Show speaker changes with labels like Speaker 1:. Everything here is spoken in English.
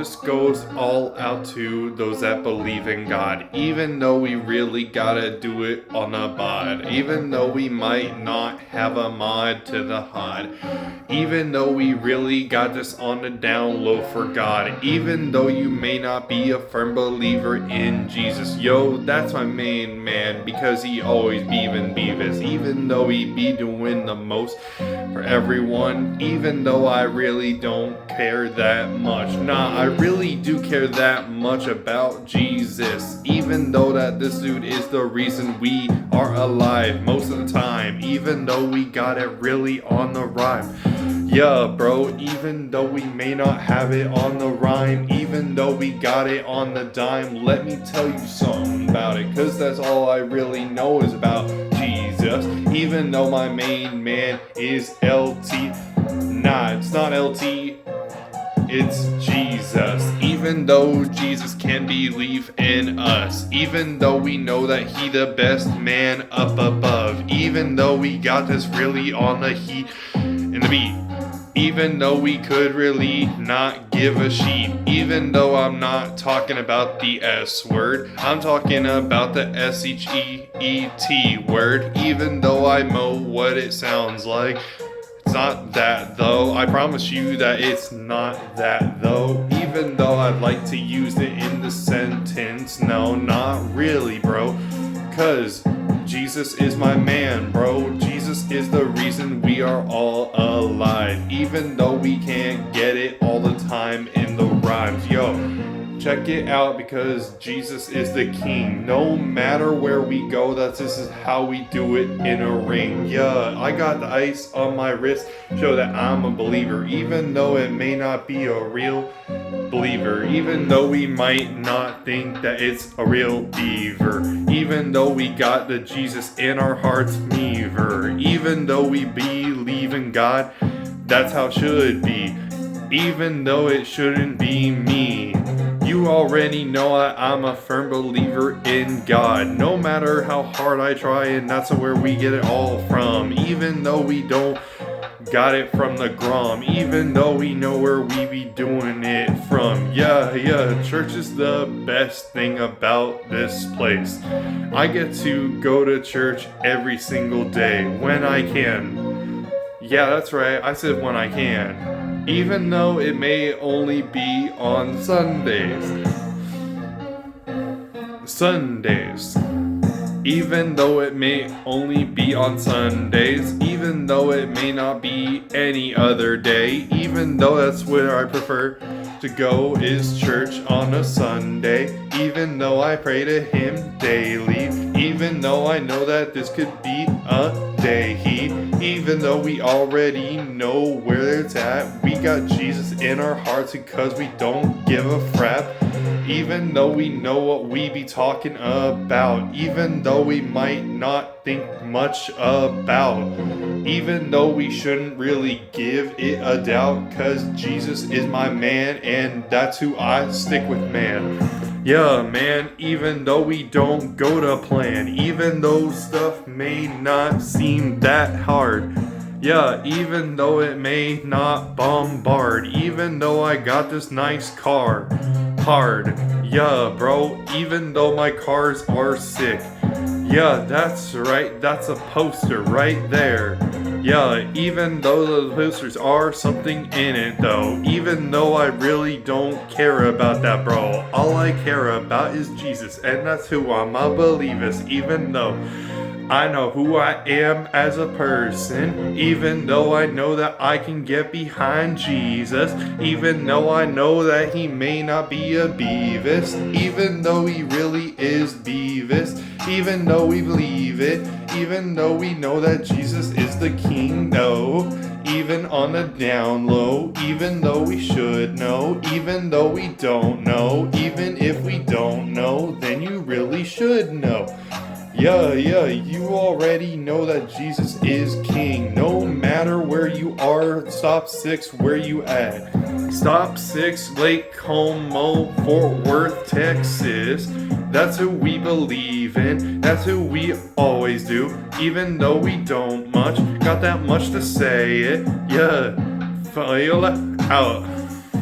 Speaker 1: this goes all out to those that believe in God, even though we really gotta do it on a bod, even though we might not have a mod to the HUD, even though we really got this on the down low for God, even though you may not be a firm believer in Jesus. Yo, that's my main man, because he always beavin' Beavis, even though he be doing the most for everyone, even though I really don't care that much. Nah, I really do care that much about Jesus, even though that this dude is the reason we are alive most of the time, even though we got it really on the rhyme. Yeah, bro, even though we may not have it on the rhyme, even though we got it on the dime, let me tell you something about it, cause that's all I really know is about Jesus. Even though my main man is LT, nah, it's not LT, it's Jesus. Even though Jesus can believe in us, even though we know that he the best man up above, even though we got this really on the heat and the beat, even though we could really not give a sheet, even though I'm not talking about the S word, I'm talking about the S-H-E-E-T word, even though I know what it sounds like. It's not that though, I promise you that it's not that though, even though I'd like to use it in the sentence, no, not really, bro, cause Jesus is my man, bro. Jesus is the reason we are all alive, even though we can't get it all the time in the rhymes. Yo, check it out, because Jesus is the king. No matter where we go, this is how we do it in a ring. Yeah, I got the ice on my wrist, show that I'm a believer, even though it may not be a real believer, even though we might not think that it's a real beaver, even though we got the Jesus in our hearts meaver, even though we believe in God, that's how it should be, even though it shouldn't be me. You already know I'm a firm believer in God, no matter how hard I try, and that's where we get it all from, even though we don't got it from the Grom, even though we know where we be doing it from. Yeah, church is the best thing about this place. I get to go to church every single day when I can. Yeah, that's right, I said when I can. Even though it may only be on Sundays. Even though it may only be on Sundays, even though it may not be any other day, even though that's where I prefer to go is church on a Sunday, even though I pray to him daily, even though I know that this could be a day heat, even though we already know where it's at, we got Jesus in our hearts because we don't give a frap, even though we know what we be talking about, even though we might not think much about, even though we shouldn't really give it a doubt, cause Jesus is my man and that's who I stick with, man. Yeah, man, even though we don't go to plan, even though stuff may not seem that hard, yeah, even though it may not bombard, even though I got this nice car, hard, yeah, bro, even though my cars are sick, yeah, that's right, that's a poster right there. Yeah, even though the posters are something in it though, even though I really don't care about that, bro, all I care about is Jesus, and that's who I'm a believer, even though I know who I am as a person, even though I know that I can get behind Jesus, even though I know that he may not be a Beavis, even though he really is Beavis, even though we believe it, even though we know that Jesus is the king, no, even on the down low, even though we should know, even though we don't know, even if we don't know, then you really should know. Yeah, you already know that Jesus is king, no matter where you are, stop 6, where you at? Stop 6, Lake Como, Fort Worth, Texas, that's who we believe in, that's who we always do, even though we don't much, got that much to say it, yeah, feel out.